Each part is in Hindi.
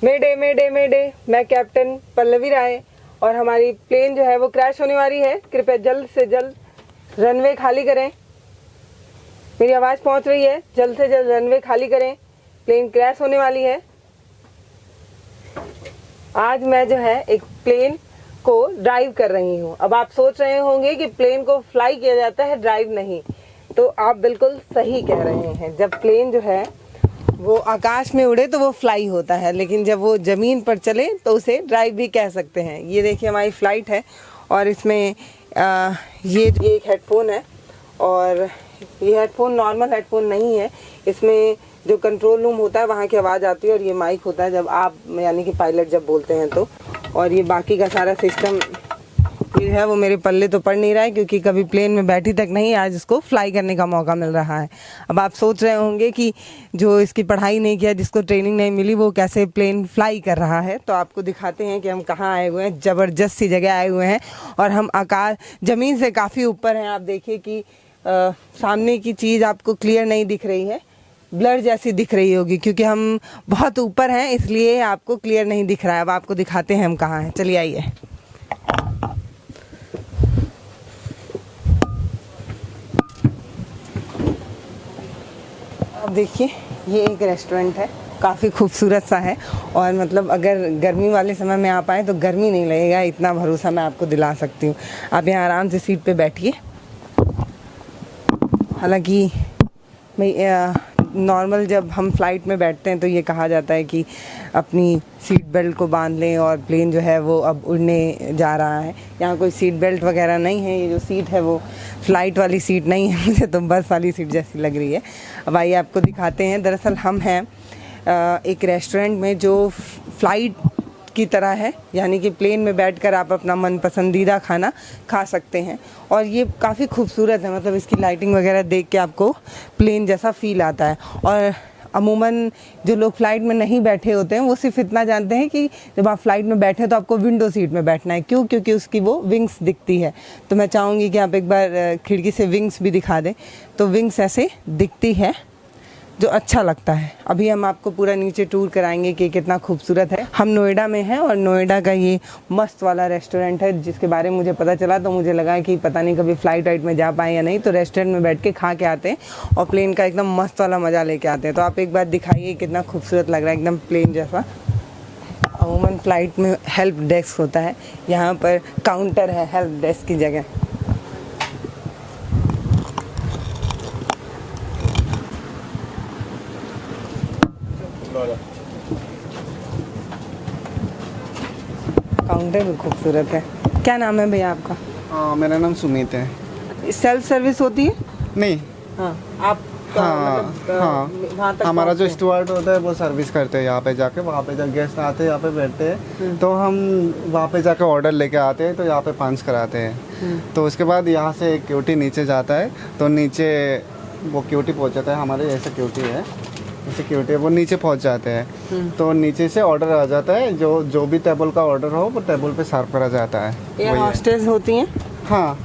मेडे मेडे मेडे, मैं कैप्टन पल्लवी राय और हमारी प्लेन जो है वो क्रैश होने वाली है। कृपया जल्द से जल्द रनवे खाली करें। मेरी आवाज़ पहुंच रही है? जल्द से जल्द रनवे खाली करें, प्लेन क्रैश होने वाली है। आज मैं जो है एक प्लेन को ड्राइव कर रही हूँ। अब आप सोच रहे होंगे कि प्लेन को फ्लाई किया जाता है, ड्राइव नहीं। तो आप बिल्कुल सही कह रहे हैं। जब प्लेन जो है वो आकाश में उड़े तो वो फ्लाई होता है, लेकिन जब वो ज़मीन पर चले तो उसे ड्राइव भी कह सकते हैं। ये देखिए हमारी फ़्लाइट है और इसमें ये एक हेडफोन है और ये हेडफोन नॉर्मल हेडफोन नहीं है। इसमें जो कंट्रोल रूम होता है वहाँ की आवाज़ आती है और ये माइक होता है जब आप यानी कि पायलट जब बोलते हैं तो। और ये बाकी का सारा सिस्टम ये है वो मेरे पल्ले तो पड़ नहीं रहा है, क्योंकि कभी प्लेन में बैठी तक नहीं, आज इसको फ्लाई करने का मौका मिल रहा है। अब आप सोच रहे होंगे कि जो इसकी पढ़ाई नहीं किया, जिसको ट्रेनिंग नहीं मिली, वो कैसे प्लेन फ्लाई कर रहा है। तो आपको दिखाते हैं कि हम कहाँ आए हुए हैं। ज़बरदस्त सी जगह आए हुए हैं और हम आकाश ज़मीन से काफ़ी ऊपर हैं। आप देखिए कि सामने की चीज़ आपको क्लियर नहीं दिख रही है, ब्लर जैसी दिख रही होगी, क्योंकि हम बहुत ऊपर हैं इसलिए आपको क्लियर नहीं दिख रहा है। अब आपको दिखाते हैं हम कहाँ हैं। चलिए आइए। अब देखिए ये एक रेस्टोरेंट है, काफ़ी खूबसूरत सा है और मतलब अगर गर्मी वाले समय में आप आएँ तो गर्मी नहीं लगेगा, इतना भरोसा मैं आपको दिला सकती हूँ। आप यहाँ आराम से सीट पे बैठिए। हालांकि नॉर्मल जब हम फ्लाइट में बैठते हैं तो ये कहा जाता है कि अपनी सीट बेल्ट को बांध लें और प्लेन जो है वो अब उड़ने जा रहा है। यहाँ कोई सीट बेल्ट वगैरह नहीं है। ये जो सीट है वो फ़्लाइट वाली सीट नहीं है, मुझे तो बस वाली सीट जैसी लग रही है। अब आइए आपको दिखाते हैं। दरअसल हम हैं एक रेस्टोरेंट में जो फ़्लाइट की तरह है, यानी कि प्लेन में बैठकर आप अपना मन पसंदीदा खाना खा सकते हैं। और ये काफ़ी खूबसूरत है, मतलब इसकी लाइटिंग वगैरह देख के आपको प्लेन जैसा फ़ील आता है। और अमूमन जो लोग फ़्लाइट में नहीं बैठे होते हैं वो सिर्फ इतना जानते हैं कि जब आप फ़्लाइट में बैठे तो आपको विंडो सीट में बैठना है। क्यों? क्योंकि उसकी वो विंग्स दिखती है। तो मैं चाहूँगी कि आप एक बार खिड़की से विंग्स भी दिखा दें। तो विंग्स ऐसे दिखती है जो अच्छा लगता है। अभी हम आपको पूरा नीचे टूर कराएंगे कि कितना खूबसूरत है। हम नोएडा में हैं और नोएडा का ये मस्त वाला रेस्टोरेंट है, जिसके बारे में मुझे पता चला तो मुझे लगा कि पता नहीं कभी फ़्लाइट वाइट में जा पाएँ या नहीं, तो रेस्टोरेंट में बैठ के खा के आते हैं और प्लेन का एकदम मस्त वाला मज़ा लेके आते हैं। तो आप एक बार दिखाइए कितना खूबसूरत लग रहा है, एकदम प्लेन जैसा। अमूमन फ़्लाइट में हेल्प डेस्क होता है, यहाँ पर काउंटर है हेल्प डेस्क की जगह। काउंटर भी खूबसूरत है। क्या नाम है भैया आपका? मेरा नाम सुमित है। सेल्फ सर्विस होती है? नहीं। हाँ आप हाँ हमारा जो स्टूवर्ड होता है वो सर्विस करते हैं यहाँ पे जाके। वहाँ पे जब गेस्ट आते हैं यहाँ पे बैठते हैं तो हम वहाँ पे जाके ऑर्डर लेके आते हैं तो यहाँ पे पंच कराते हैं। तो उसके बाद यहाँ से एक क्यूटी नीचे जाता है तो नीचे वो क्यूटी पहुँच जाता है। हमारे जैसे क्यूटी है, सिक्योरिटी वो नीचे पहुंच जाते हैं तो नीचे से ऑर्डर आ जाता है। जो भी टेबल का ऑर्डर हो वो टेबल पे सर्व करा जाता है। ये हॉस्टेस होती हैं? हाँ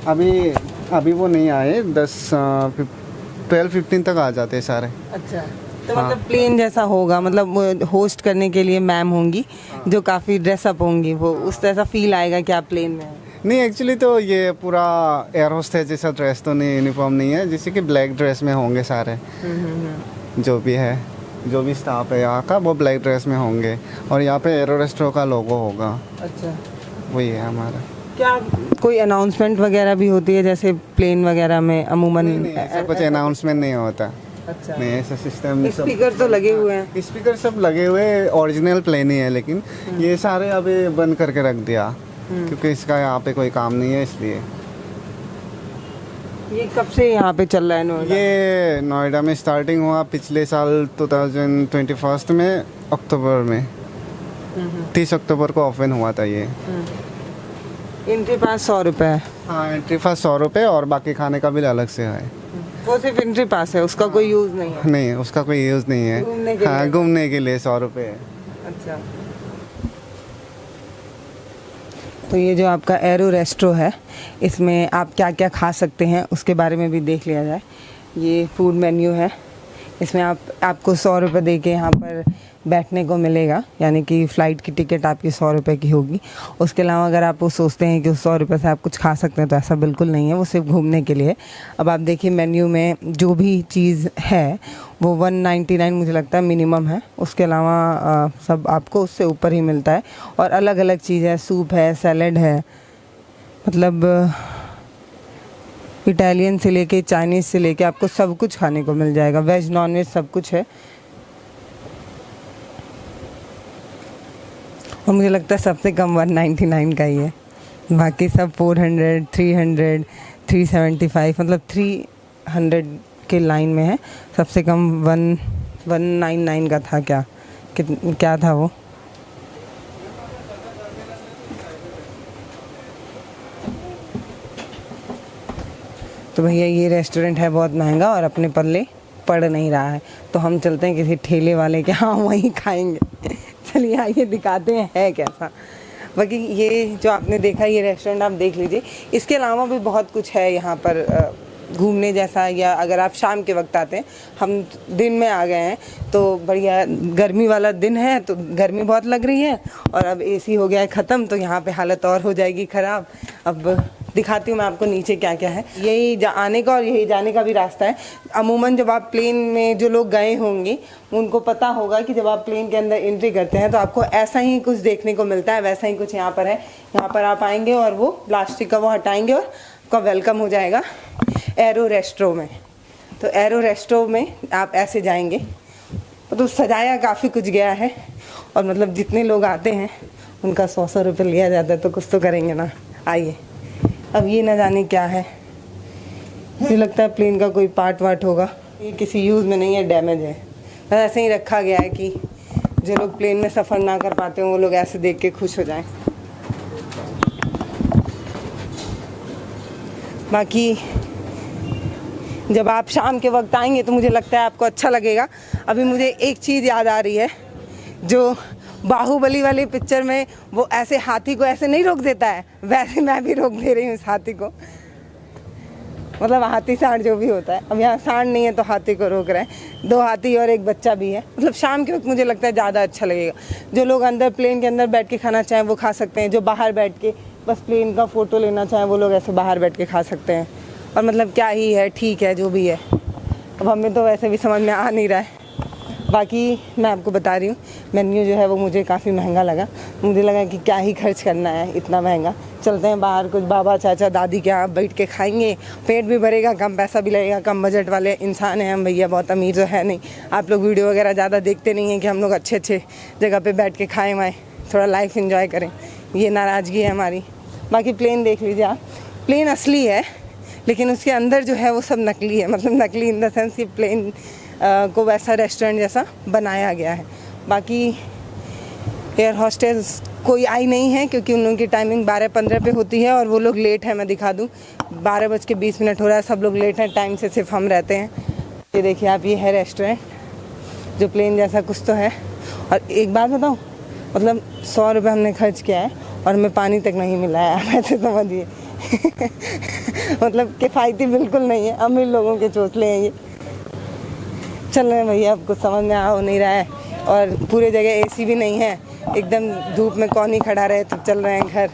अभी वो नहीं आए, 12-15 तक आ जाते हैं सारे। अच्छा, तो हाँ। मतलब प्लेन जैसा होगा, मतलब होस्ट करने के लिए मैम होंगी जो काफ़ी ड्रेसअप होंगी, वो उस तरह फील आएगा कि आप प्लेन में हैं। नहीं एक्चुअली तो ये पूरा एयर होस्टेस जैसा ड्रेस तो नहीं, यूनिफॉर्म नहीं है, जैसे कि ब्लैक ड्रेस में होंगे सारे। जो भी है, जो भी स्टाफ है यहाँ का वो ब्लैक ड्रेस में होंगे और यहाँ पे एरो रेस्ट्रो का लोगो होगा। अच्छा, वही है हमारा। क्या कोई अनाउंसमेंट वगैरह भी होती है जैसे प्लेन वगैरह में? अमूमन नहीं, ऐसा कुछ अनाउंसमेंट नहीं होता। अच्छा, नहीं ऐसा सिस्टम। स्पीकर तो लगे हुए हैं? स्पीकर सब लगे हुए, ओरिजिनल प्लेन ही है, लेकिन ये सारे अभी बंद करके रख दिया क्योंकि इसका यहाँ पे कोई काम नहीं है इसलिए। ये कब से यहाँ पे चल रहा है नोएडा? ये नोएडा में स्टार्टिंग हुआ पिछले साल 2021 में अक्टूबर में। 30 अक्टूबर को ओपन हुआ था ये। एंट्री पास 100 रुपये है? हाँ एंट्री पास 100 रुपये और बाकी खाने का बिल अलग से है। वो सिर्फ एंट्री पास है, उसका कोई यूज़ नहीं है? नहीं उसका कोई यूज़ नहीं है। घूमने के लिए 100 रुपये है। अच्छा, तो ये जो आपका एरो रेस्ट्रो है इसमें आप क्या क्या खा सकते हैं उसके बारे में भी देख लिया जाए। ये फूड मेन्यू है, इसमें आपको 100 रुपये दे के यहाँ पर बैठने को मिलेगा, यानी कि फ़्लाइट की टिकट आपकी 100 रुपये की होगी। उसके अलावा अगर आप वो सोचते हैं कि उस 100 रुपये से आप कुछ खा सकते हैं, तो ऐसा बिल्कुल नहीं है, वो सिर्फ घूमने के लिए है। अब आप देखिए मेन्यू में जो भी चीज़ है वो 199 मुझे लगता है मिनिमम है। उसके अलावा सब आपको उससे ऊपर ही मिलता है, और अलग अलग चीज़ है, सूप है, सैलड है, मतलब इटालियन से लेके चाइनीज़ से लेके आपको सब कुछ खाने को मिल जाएगा, वेज नॉन वेज सब कुछ है। और मुझे लगता है सबसे कम 199 का ही है, बाकी सब 400, 300, 375, मतलब 300 के लाइन में है। सबसे कम 199 का था। क्या था वो? तो भैया ये रेस्टोरेंट है बहुत महंगा और अपने पल्ले पड़ नहीं रहा है, तो हम चलते हैं किसी ठेले वाले के, हाँ वहीं खाएंगे। चलिए आइए दिखाते हैं है कैसा। बाकी ये जो आपने देखा ये रेस्टोरेंट आप देख लीजिए, इसके अलावा भी बहुत कुछ है यहाँ पर घूमने जैसा। या अगर आप शाम के वक्त आते हैं, हम दिन में आ गए हैं तो बढ़िया, गर्मी वाला दिन है तो गर्मी बहुत लग रही है, और अब एसी हो गया है ख़त्म, तो यहाँ पे हालत और हो जाएगी ख़राब। अब दिखाती हूँ मैं आपको नीचे क्या क्या है। यही आने का और यही जाने का भी रास्ता है। अमूमन जब आप प्लेन में जो लोग गए होंगे उनको पता होगा कि जब आप प्लेन के अंदर एंट्री करते हैं तो आपको ऐसा ही कुछ देखने को मिलता है, वैसा ही कुछ यहाँ पर है। यहाँ पर आप आएंगे और वो प्लास्टिक का वो हटाएंगे और आपका वेलकम हो जाएगा एरो रेस्ट्रो में। तो एरो रेस्ट्रो में आप ऐसे जाएंगे, तो सजाया काफ़ी कुछ गया है, और मतलब जितने लोग आते हैं उनका 100 रुपये लिया जाता है, तो कुछ तो करेंगे ना। आइए, अब ये ना जाने क्या है, मुझे लगता है प्लेन का कोई पार्ट वार्ट होगा, ये किसी यूज़ में नहीं है, डैमेज है, बस ऐसे ही रखा गया है कि जो लोग प्लेन में सफ़र ना कर पाते हैं वो लोग ऐसे देख के खुश हो जाएं। बाकी जब आप शाम के वक्त आएंगे तो मुझे लगता है आपको अच्छा लगेगा। अभी मुझे एक चीज़ याद आ रही है, जो बाहुबली वाली पिक्चर में वो ऐसे हाथी को ऐसे नहीं रोक देता है, वैसे मैं भी रोक दे रही हूँ इस हाथी को, मतलब हाथी सांड जो भी होता है। अब यहाँ सांड नहीं है तो हाथी को रोक रहे हैं, 2 हाथी और एक बच्चा भी है। मतलब शाम के वक्त मुझे लगता है ज़्यादा अच्छा लगेगा। जो लोग अंदर प्लेन के अंदर बैठ के खाना चाहें वो खा सकते हैं, जो बाहर बैठ के बस प्लेन का फ़ोटो लेना चाहें वो लोग ऐसे बाहर बैठ के खा सकते हैं। और मतलब क्या ही है, ठीक है जो भी है, अब हमें तो वैसे भी समझ में आ नहीं रहा है। बाकी मैं आपको बता रही हूँ, मेन्यू जो है वो मुझे काफ़ी महंगा लगा। मुझे लगा कि क्या ही खर्च करना है इतना महंगा, चलते हैं बाहर कुछ बाबा चाचा दादी के यहाँ बैठ के खाएंगे, पेट भी भरेगा, कम पैसा भी लगेगा, कम बजट वाले इंसान हैं हम भैया, बहुत अमीर तो है नहीं। आप लोग वीडियो वगैरह ज़्यादा देखते नहीं हैं कि हम लोग अच्छे अच्छे जगह पर बैठ के खाएँ वाएँ, थोड़ा लाइफ इन्जॉय करें, ये नाराज़गी है हमारी। बाकी प्लेन देख लीजिए आप, प्लेन असली है लेकिन उसके अंदर जो है वो सब नकली है, मतलब नकली इन द सेंस कि प्लेन को वैसा रेस्टोरेंट जैसा बनाया गया है। बाकी एयर हॉस्टेस कोई आई नहीं है क्योंकि उन लोगों की टाइमिंग 12:15 पे होती है और वो लोग लेट है। मैं दिखा दूँ, 12:20 हो रहा है, सब लोग लेट हैं, टाइम से सिर्फ हम रहते हैं। ये देखिए आप, ये है रेस्टोरेंट जो प्लेन जैसा कुछ तो है। और एक बात बताऊँ, मतलब 100 रुपये हमने खर्च किया है और हमें पानी तक नहीं मिला है, आप ऐसे समझिए। मतलब किफ़ायती बिल्कुल नहीं है, अमीर लोगों के चोचले हैं ये। चल रहे हैं भैया, अब कुछ समझ में आ हो नहीं रहा है, और पूरे जगह एसी भी नहीं है, एकदम धूप में कौन ही खड़ा रहे, तो चल रहे हैं घर।